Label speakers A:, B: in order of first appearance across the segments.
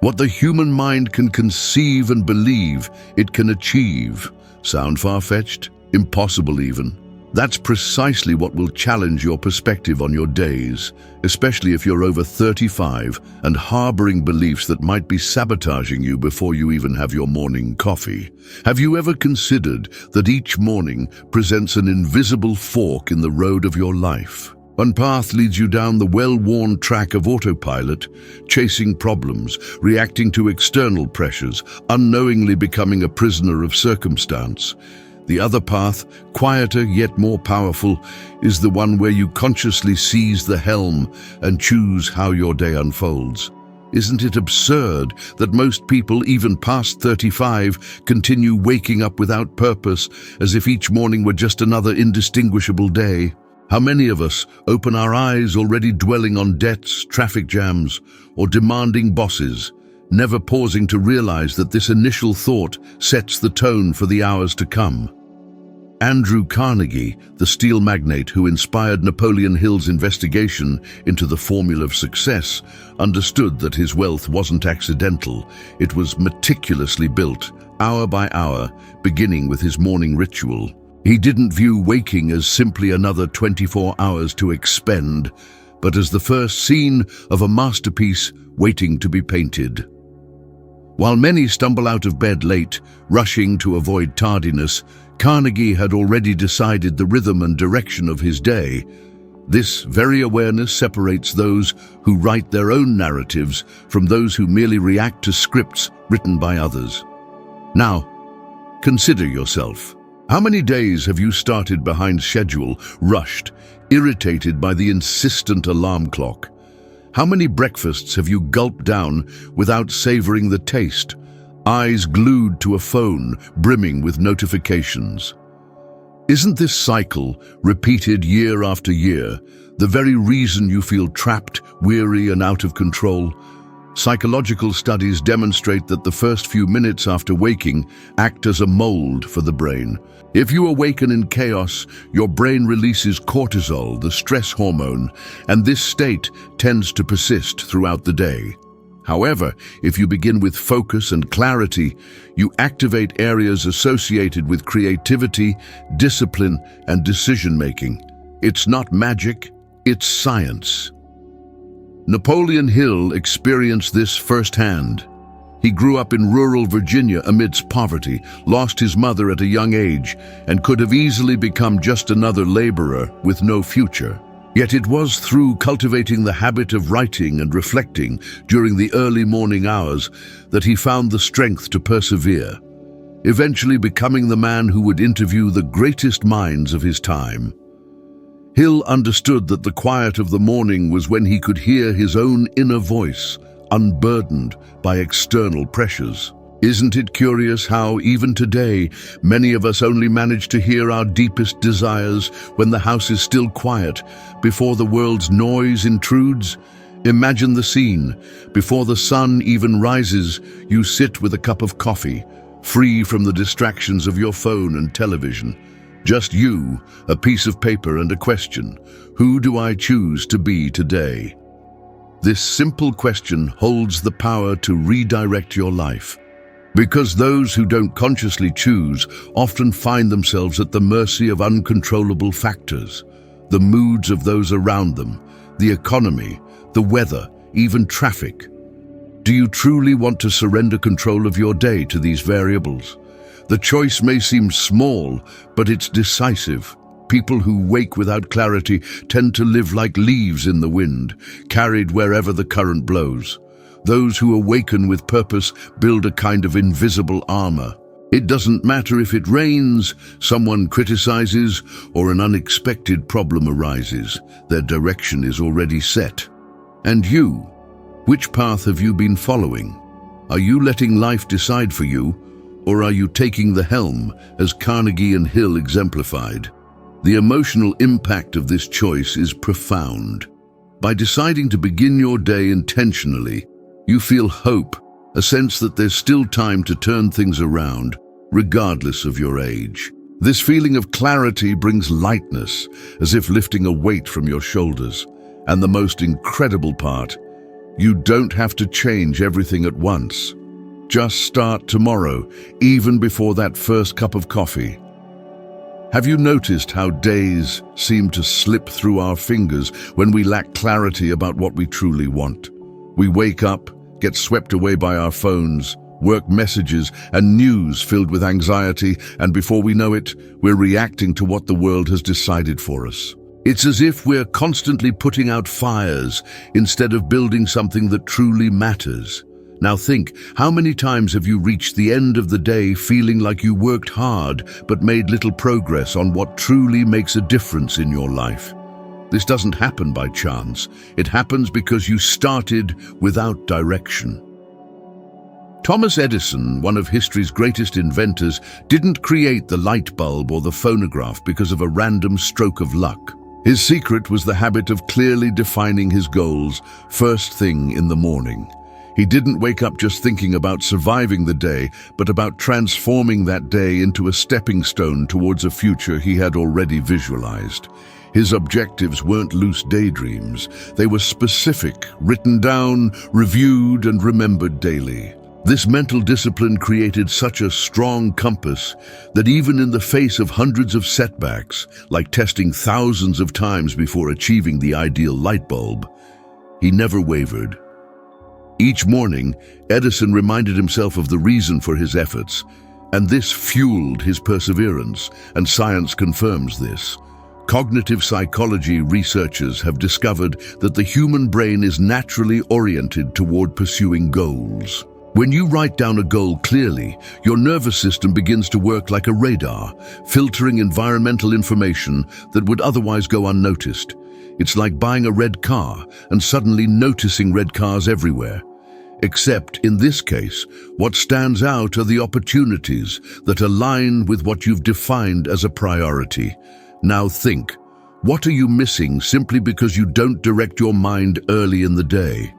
A: What the human mind can conceive and believe it can achieve. Sound far-fetched? Impossible even. That's precisely what will challenge your perspective on your days, especially if you're over 35 and harboring beliefs that might be sabotaging you before you even have your morning coffee. Have you ever considered that each morning presents an invisible fork in the road of your life? One path leads you down the well-worn track of autopilot, chasing problems, reacting to external pressures, unknowingly becoming a prisoner of circumstance. The other path, quieter yet more powerful, is the one where you consciously seize the helm and choose how your day unfolds. Isn't it absurd that most people, even past 35, continue waking up without purpose, as if each morning were just another indistinguishable day? How many of us open our eyes already dwelling on debts, traffic jams, or demanding bosses, never pausing to realize that this initial thought sets the tone for the hours to come? Andrew Carnegie, the steel magnate who inspired Napoleon Hill's investigation into the formula of success, understood that his wealth wasn't accidental. It was meticulously built, hour by hour, beginning with his morning ritual. He didn't view waking as simply another 24 hours to expend, but as the first scene of a masterpiece waiting to be painted. While many stumble out of bed late, rushing to avoid tardiness, Carnegie had already decided the rhythm and direction of his day. This very awareness separates those who write their own narratives from those who merely react to scripts written by others. Now, consider yourself. How many days have you started behind schedule, rushed, irritated by the insistent alarm clock? How many breakfasts have you gulped down without savoring the taste, eyes glued to a phone brimming with notifications? Isn't this cycle, repeated year after year, the very reason you feel trapped, weary, and out of control? Psychological studies demonstrate that the first few minutes after waking act as a mold for the brain. If you awaken in chaos, your brain releases cortisol, the stress hormone, and this state tends to persist throughout the day. However, if you begin with focus and clarity, you activate areas associated with creativity, discipline, and decision-making. It's not magic, it's science. Napoleon Hill experienced this firsthand. He grew up in rural Virginia amidst poverty, lost his mother at a young age, and could have easily become just another laborer with no future. Yet it was through cultivating the habit of writing and reflecting during the early morning hours that he found the strength to persevere, eventually becoming the man who would interview the greatest minds of his time. Hill understood that the quiet of the morning was when he could hear his own inner voice, unburdened by external pressures. Isn't it curious how, even today, many of us only manage to hear our deepest desires when the house is still quiet, before the world's noise intrudes? Imagine the scene. Before the sun even rises, you sit with a cup of coffee, free from the distractions of your phone and television. Just you, a piece of paper, and a question: who do I choose to be today? This simple question holds the power to redirect your life. Because those who don't consciously choose often find themselves at the mercy of uncontrollable factors, the moods of those around them, the economy, the weather, even traffic. Do you truly want to surrender control of your day to these variables? The choice may seem small, but it's decisive. People who wake without clarity tend to live like leaves in the wind, carried wherever the current blows. Those who awaken with purpose build a kind of invisible armor. It doesn't matter if it rains, someone criticizes, or an unexpected problem arises. Their direction is already set. And you? Which path have you been following? Are you letting life decide for you, or are you taking the helm, as Carnegie and Hill exemplified? The emotional impact of this choice is profound. By deciding to begin your day intentionally, you feel hope, a sense that there's still time to turn things around, regardless of your age. This feeling of clarity brings lightness, as if lifting a weight from your shoulders. And the most incredible part, You don't have to change everything at once. Just start tomorrow, even before that first cup of coffee. Have you noticed how days seem to slip through our fingers when we lack clarity about what we truly want? We wake up, get swept away by our phones, work messages, and news filled with anxiety, and before we know it, we're reacting to what the world has decided for us. It's as if we're constantly putting out fires instead of building something that truly matters. Now think, how many times have you reached the end of the day feeling like you worked hard but made little progress on what truly makes a difference in your life? This doesn't happen by chance. It happens because you started without direction. Thomas Edison, one of history's greatest inventors, didn't create the light bulb or the phonograph because of a random stroke of luck. His secret was the habit of clearly defining his goals first thing in the morning. He didn't wake up just thinking about surviving the day, but about transforming that day into a stepping stone towards a future he had already visualized. His objectives weren't loose daydreams. They were specific, written down, reviewed, and remembered daily. This mental discipline created such a strong compass that even in the face of hundreds of setbacks, like testing thousands of times before achieving the ideal light bulb, he never wavered. Each morning, Edison reminded himself of the reason for his efforts, and this fueled his perseverance, and science confirms this. Cognitive psychology researchers have discovered that the human brain is naturally oriented toward pursuing goals. When you write down a goal clearly, your nervous system begins to work like a radar, filtering environmental information that would otherwise go unnoticed. It's like buying a red car and suddenly noticing red cars everywhere. Except, in this case, what stands out are the opportunities that align with what you've defined as a priority. Now think, what are you missing simply because you don't direct your mind early in the day?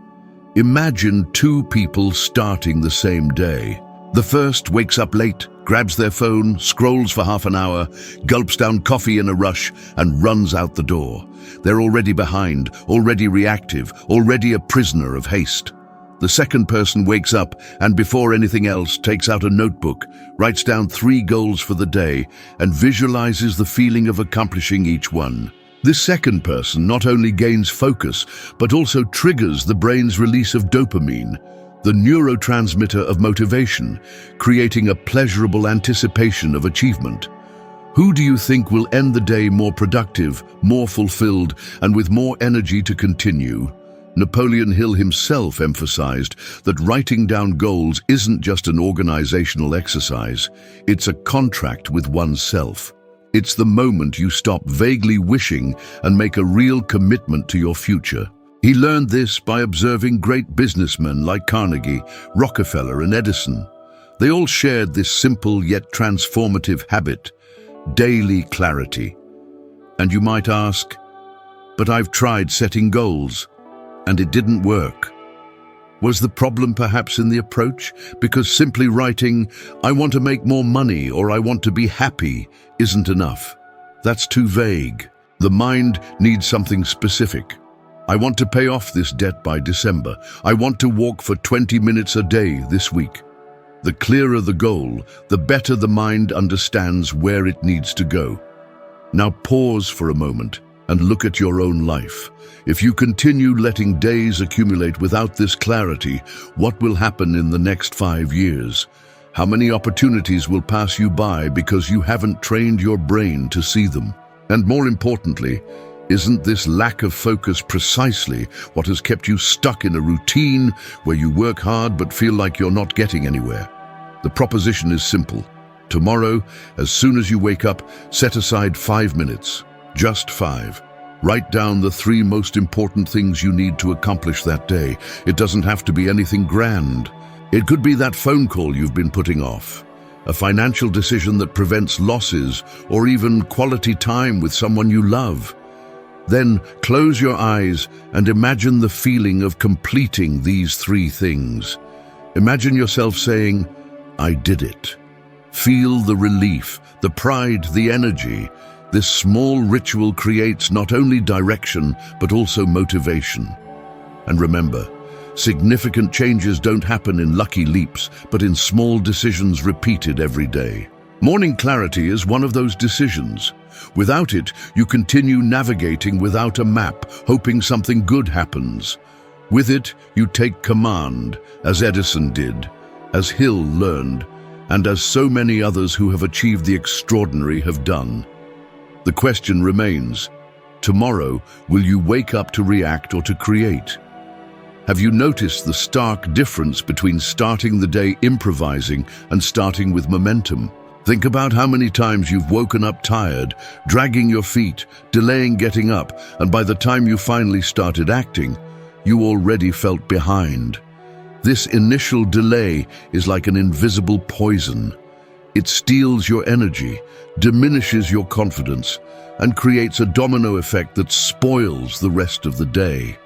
A: Imagine two people starting the same day. The first wakes up late, grabs their phone, scrolls for half an hour, gulps down coffee in a rush, and runs out the door. They're already behind, already reactive, already a prisoner of haste. The second person wakes up and before anything else takes out a notebook, writes down 3 goals for the day, and visualizes the feeling of accomplishing each one. This second person not only gains focus, but also triggers the brain's release of dopamine, the neurotransmitter of motivation, creating a pleasurable anticipation of achievement. Who do you think will end the day more productive, more fulfilled, and with more energy to continue? Napoleon Hill himself emphasized that writing down goals isn't just an organizational exercise, it's a contract with oneself. It's the moment you stop vaguely wishing and make a real commitment to your future. He learned this by observing great businessmen like Carnegie, Rockefeller, and Edison. They all shared this simple yet transformative habit: daily clarity. And you might ask, but I've tried setting goals, and it didn't work. Was the problem perhaps in the approach? Because simply writing, "I want to make more money" or "I want to be happy" isn't enough. That's too vague. The mind needs something specific. I want to pay off this debt by December. I want to walk for 20 minutes a day this week. The clearer the goal, the better the mind understands where it needs to go. Now pause for a moment and look at your own life. If you continue letting days accumulate without this clarity, what will happen in the next 5 years? How many opportunities will pass you by because you haven't trained your brain to see them? And more importantly, isn't this lack of focus precisely what has kept you stuck in a routine where you work hard but feel like you're not getting anywhere? The proposition is simple. Tomorrow, as soon as you wake up, set aside 5 minutes. Just 5. Write down the 3 most important things you need to accomplish that day. It doesn't have to be anything grand. It could be that phone call you've been putting off, a financial decision that prevents losses, or even quality time with someone you love. Then close your eyes and imagine the feeling of completing these 3 things. Imagine yourself saying, "I did it." Feel the relief, the pride, the energy. This small ritual creates not only direction, but also motivation. And remember, Significant changes don't happen in lucky leaps, but in small decisions repeated every day. Morning clarity is one of those decisions. Without it, you continue navigating without a map, hoping something good happens. With it, you take command, as Edison did, as Hill learned, and as so many others who have achieved the extraordinary have done. The question remains, tomorrow, will you wake up to react or to create? Have you noticed the stark difference between starting the day improvising and starting with momentum? Think about how many times you've woken up tired, dragging your feet, delaying getting up, and by the time you finally started acting, you already felt behind. This initial delay is like an invisible poison. It steals your energy, diminishes your confidence, and creates a domino effect that spoils the rest of the day.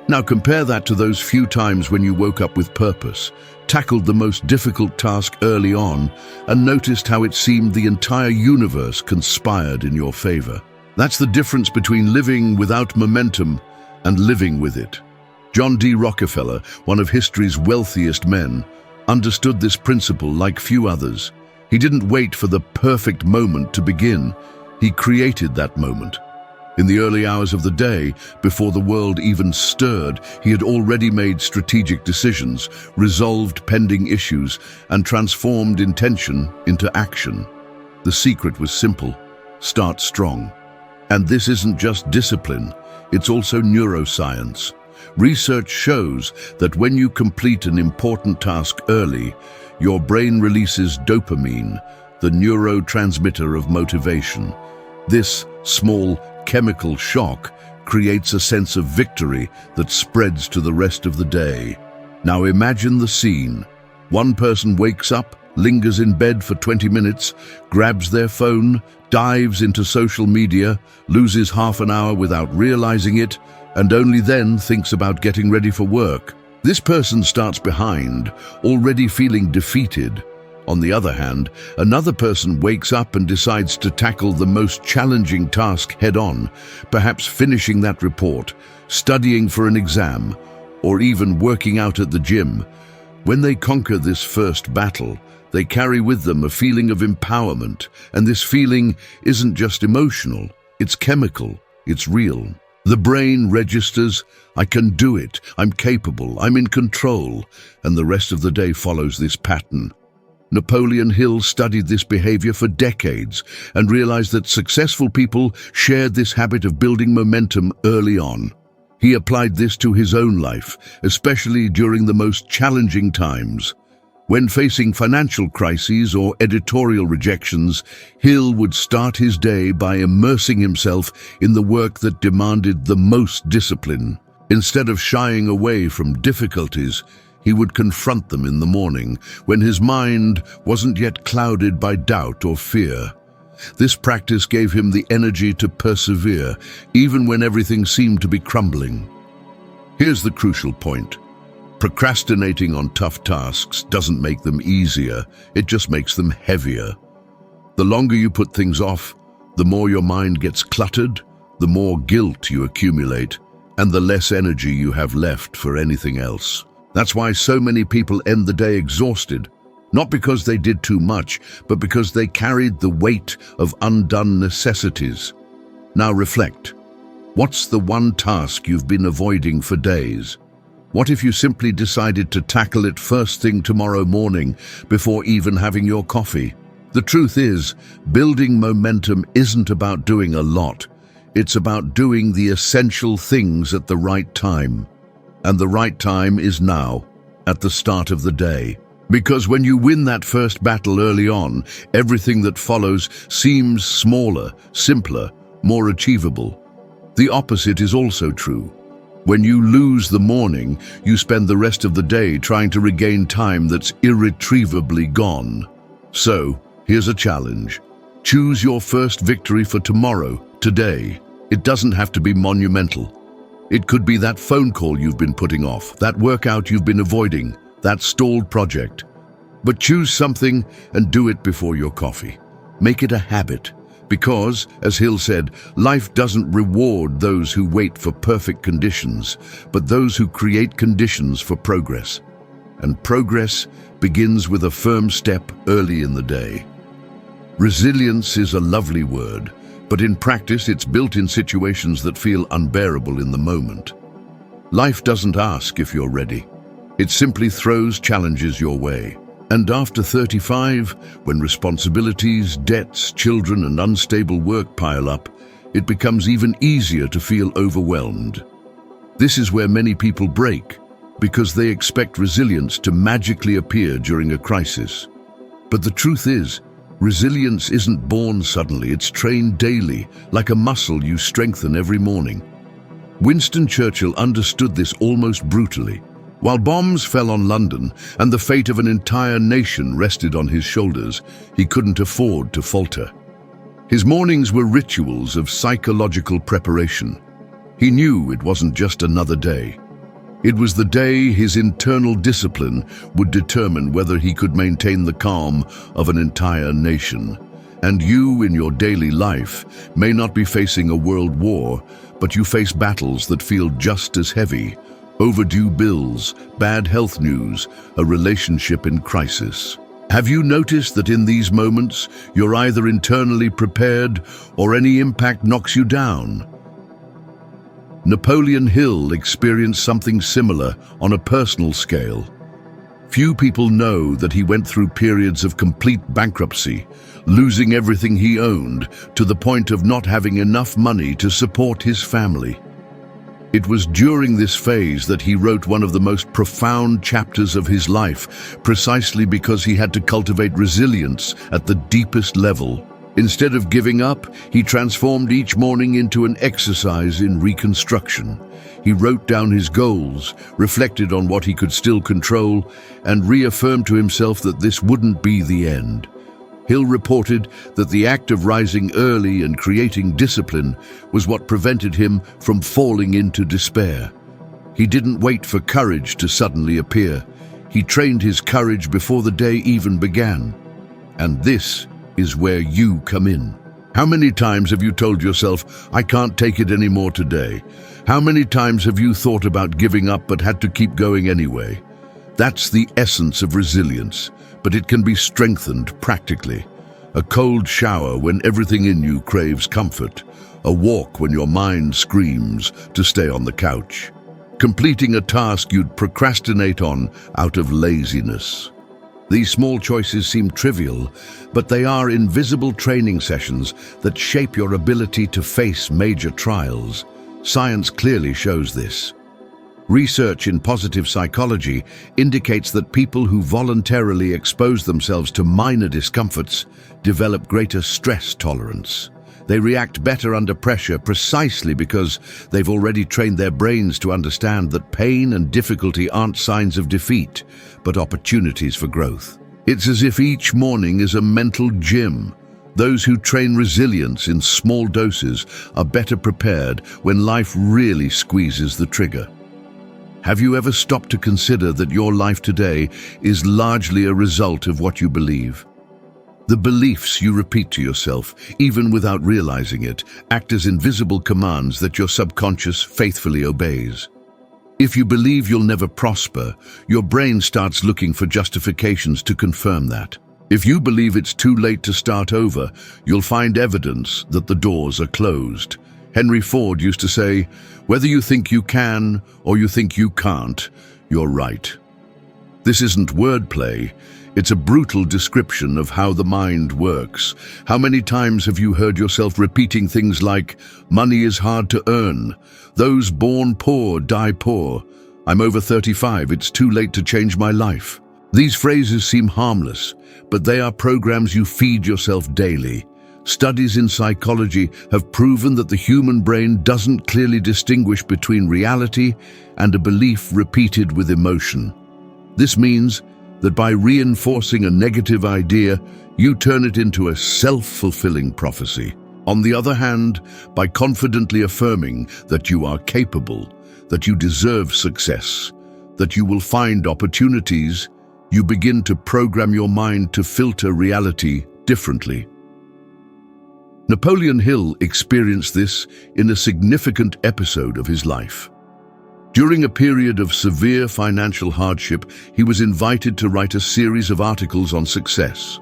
A: Now compare that to those few times when you woke up with purpose, tackled the most difficult task early on, and noticed how it seemed the entire universe conspired in your favor. That's the difference between living without momentum and living with it. John D. Rockefeller, one of history's wealthiest men, understood this principle like few others. He didn't wait for the perfect moment to begin. He created that moment. In the early hours of the day, before the world even stirred, he had already made strategic decisions, resolved pending issues, and transformed intention into action. The secret was simple: start strong. And this isn't just discipline, it's also neuroscience. Research shows that when you complete an important task early, your brain releases dopamine, the neurotransmitter of motivation. This small chemical shock creates a sense of victory that spreads to the rest of the day. Now imagine the scene. One person wakes up, lingers in bed for 20 minutes, grabs their phone, dives into social media, loses half an hour without realizing it, and only then thinks about getting ready for work. This person starts behind, already feeling defeated. On the other hand, another person wakes up and decides to tackle the most challenging task head-on, perhaps finishing that report, studying for an exam, or even working out at the gym. When they conquer this first battle, they carry with them a feeling of empowerment, and this feeling isn't just emotional, it's chemical, it's real. The brain registers, I can do it, I'm capable, I'm in control, and the rest of the day follows this pattern. Napoleon Hill studied this behavior for decades and realized that successful people shared this habit of building momentum early on. He applied this to his own life, especially during the most challenging times. When facing financial crises or editorial rejections, Hill would start his day by immersing himself in the work that demanded the most discipline. Instead of shying away from difficulties, he would confront them in the morning, when his mind wasn't yet clouded by doubt or fear. This practice gave him the energy to persevere, even when everything seemed to be crumbling. Here's the crucial point. Procrastinating on tough tasks doesn't make them easier, it just makes them heavier. The longer you put things off, the more your mind gets cluttered, the more guilt you accumulate, and the less energy you have left for anything else. That's why so many people end the day exhausted, not because they did too much, but because they carried the weight of undone necessities. Now reflect. What's the one task you've been avoiding for days? What if you simply decided to tackle it first thing tomorrow morning before even having your coffee? The truth is, building momentum isn't about doing a lot. It's about doing the essential things at the right time. And the right time is now, at the start of the day. Because when you win that first battle early on, everything that follows seems smaller, simpler, more achievable. The opposite is also true. When you lose the morning, you spend the rest of the day trying to regain time that's irretrievably gone. So, here's a challenge. Choose your first victory for tomorrow, today. It doesn't have to be monumental. It could be that phone call you've been putting off, that workout you've been avoiding, that stalled project. But choose something and do it before your coffee. Make it a habit. Because, as Hill said, life doesn't reward those who wait for perfect conditions, but those who create conditions for progress. And progress begins with a firm step early in the day. Resilience is a lovely word, but in practice it's built in situations that feel unbearable in the moment. Life doesn't ask if you're ready. It simply throws challenges your way. And after 35, when responsibilities, debts, children, and unstable work pile up, it becomes even easier to feel overwhelmed. This is where many people break, because they expect resilience to magically appear during a crisis. But the truth is, resilience isn't born suddenly, it's trained daily, like a muscle you strengthen every morning. Winston Churchill understood this almost brutally. While bombs fell on London and the fate of an entire nation rested on his shoulders, he couldn't afford to falter. His mornings were rituals of psychological preparation. He knew it wasn't just another day. It was the day his internal discipline would determine whether he could maintain the calm of an entire nation. And you, in your daily life, may not be facing a world war, but you face battles that feel just as heavy. Overdue bills, bad health news, a relationship in crisis. Have you noticed that in these moments, you're either internally prepared or any impact knocks you down? Napoleon Hill experienced something similar on a personal scale. Few people know that he went through periods of complete bankruptcy, losing everything he owned to the point of not having enough money to support his family. It was during this phase that he wrote one of the most profound chapters of his life, precisely because he had to cultivate resilience at the deepest level. Instead of giving up, he transformed each morning into an exercise in reconstruction. He wrote down his goals, reflected on what he could still control, and reaffirmed to himself that this wouldn't be the end. Hill reported that the act of rising early and creating discipline was what prevented him from falling into despair. He didn't wait for courage to suddenly appear. He trained his courage before the day even began. And this is where you come in. How many times have you told yourself, "I can't take it anymore today"? How many times have you thought about giving up but had to keep going anyway? That's the essence of resilience, but it can be strengthened practically. A cold shower when everything in you craves comfort. A walk when your mind screams to stay on the couch. Completing a task you'd procrastinate on out of laziness. These small choices seem trivial, but they are invisible training sessions that shape your ability to face major trials. Science clearly shows this. Research in positive psychology indicates that people who voluntarily expose themselves to minor discomforts develop greater stress tolerance. They react better under pressure precisely because they've already trained their brains to understand that pain and difficulty aren't signs of defeat, but opportunities for growth. It's as if each morning is a mental gym. Those who train resilience in small doses are better prepared when life really squeezes the trigger. Have you ever stopped to consider that your life today is largely a result of what you believe? The beliefs you repeat to yourself, even without realizing it, act as invisible commands that your subconscious faithfully obeys. If you believe you'll never prosper, your brain starts looking for justifications to confirm that. If you believe it's too late to start over, you'll find evidence that the doors are closed. Henry Ford used to say, "Whether you think you can or you think you can't, you're right." This isn't wordplay. It's a brutal description of how the mind works. How many times have you heard yourself repeating things like, "Money is hard to earn. Those born poor die poor. I'm over 35, it's too late to change my life." These phrases seem harmless, but they are programs you feed yourself daily. Studies in psychology have proven that the human brain doesn't clearly distinguish between reality and a belief repeated with emotion. This means that by reinforcing a negative idea, you turn it into a self-fulfilling prophecy. On the other hand, by confidently affirming that you are capable, that you deserve success, that you will find opportunities, you begin to program your mind to filter reality differently. Napoleon Hill experienced this in a significant episode of his life. During a period of severe financial hardship, he was invited to write a series of articles on success.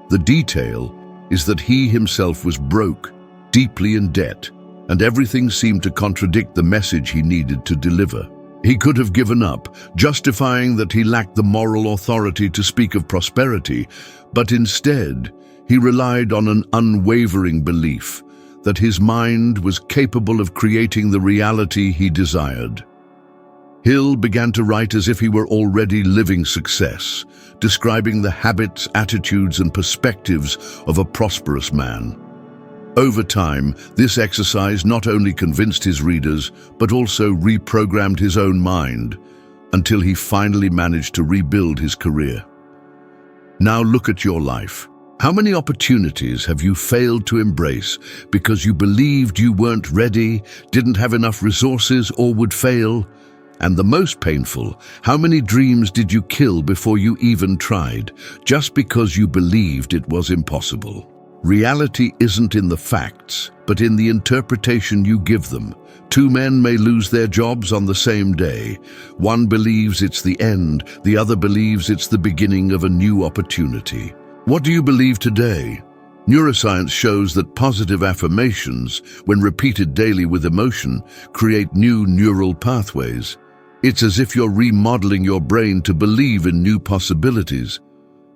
A: The detail is that he himself was broke, deeply in debt, and everything seemed to contradict the message he needed to deliver. He could have given up, justifying that he lacked the moral authority to speak of prosperity, but instead, he relied on an unwavering belief that his mind was capable of creating the reality he desired. Hill began to write as if he were already living success, describing the habits, attitudes, and perspectives of a prosperous man. Over time, this exercise not only convinced his readers, but also reprogrammed his own mind, until he finally managed to rebuild his career. Now look at your life. How many opportunities have you failed to embrace because you believed you weren't ready, didn't have enough resources, or would fail? And the most painful, how many dreams did you kill before you even tried, just because you believed it was impossible? Reality isn't in the facts, but in the interpretation you give them. Two men may lose their jobs on the same day. One believes it's the end, the other believes it's the beginning of a new opportunity. What do you believe today? Neuroscience shows that positive affirmations, when repeated daily with emotion, create new neural pathways. It's as if you're remodeling your brain to believe in new possibilities.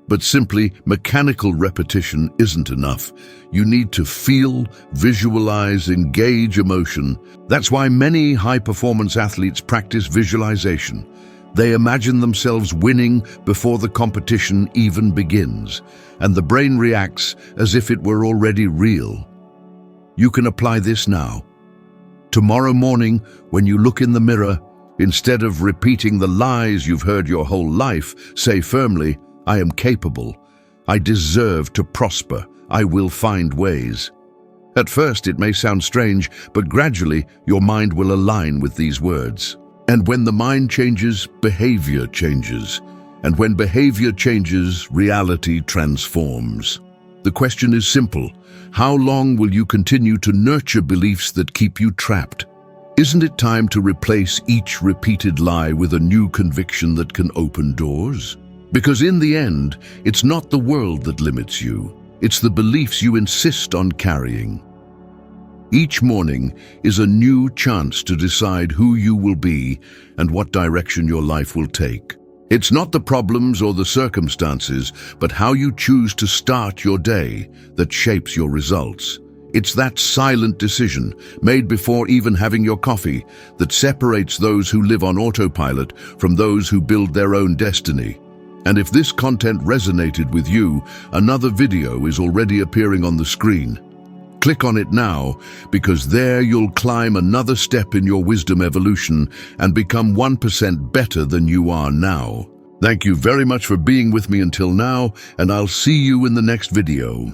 A: But simply mechanical repetition isn't enough. You need to feel, visualize, engage emotion. That's why many high-performance athletes practice visualization. They imagine themselves winning before the competition even begins, and the brain reacts as if it were already real. You can apply this now. Tomorrow morning, when you look in the mirror, instead of repeating the lies you've heard your whole life, say firmly, "I am capable. I deserve to prosper. I will find ways." At first, it may sound strange, but gradually your mind will align with these words. And when the mind changes, behavior changes. And when behavior changes, reality transforms. The question is simple. How long will you continue to nurture beliefs that keep you trapped? Isn't it time to replace each repeated lie with a new conviction that can open doors? Because in the end, it's not the world that limits you. It's the beliefs you insist on carrying. Each morning is a new chance to decide who you will be and what direction your life will take. It's not the problems or the circumstances, but how you choose to start your day that shapes your results. It's that silent decision, made before even having your coffee, that separates those who live on autopilot from those who build their own destiny. And if this content resonated with you, another video is already appearing on the screen. Click on it now, because there you'll climb another step in your wisdom evolution and become 1% better than you are now. Thank you very much for being with me until now, and I'll see you in the next video.